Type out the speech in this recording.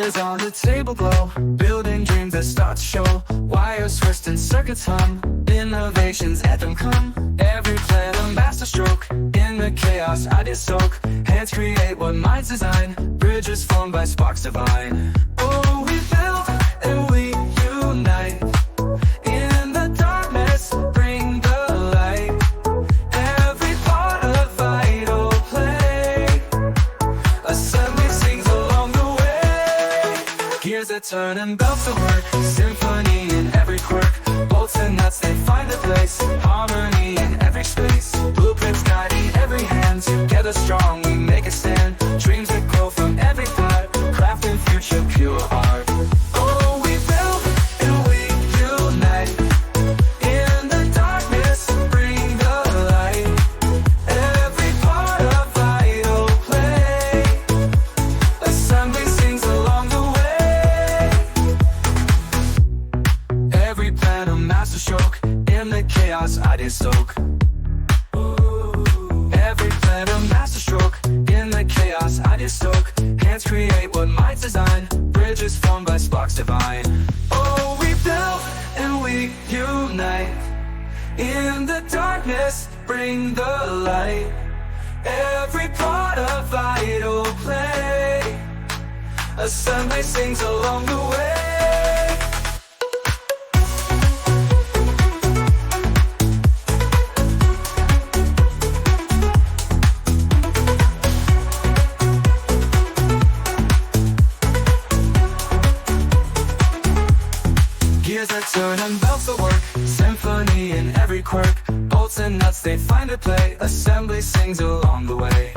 Colors on the table glow, building dreams that start to show. Wires twist and circuits hum, innovations at them come. Every plan a masterstroke, in the chaos ideas soak. Hands create what minds design, bridges formed by sparks divine. Oh, we build and we unite. In the darkness, bring the light. Every part a vital play. Assembly sings along the way. Gears that turn and belts that work, symphony in every quirk. Bolts and nuts, they find a place. Harmony in every space. Blueprints guiding every hand. Together strong, we make a stand. Dreams that grow from every part. Crafting future pure art. Oh, we build and we unite. In the darkness, bring the light. Every part a vital play. Assembly sings along the way. Every plan a masterstroke, in the chaos ideas soak. Every plan a masterstroke, in the chaos ideas soak. Hands create what minds design, bridges formed by sparks divine. Oh, we build and we unite. In the darkness, bring the light. Every part a vital play. Assembly sings along the way. Gears that turn and belts that work, symphony in every quirk. Bolts and nuts, they find a play. Assembly sings along the way.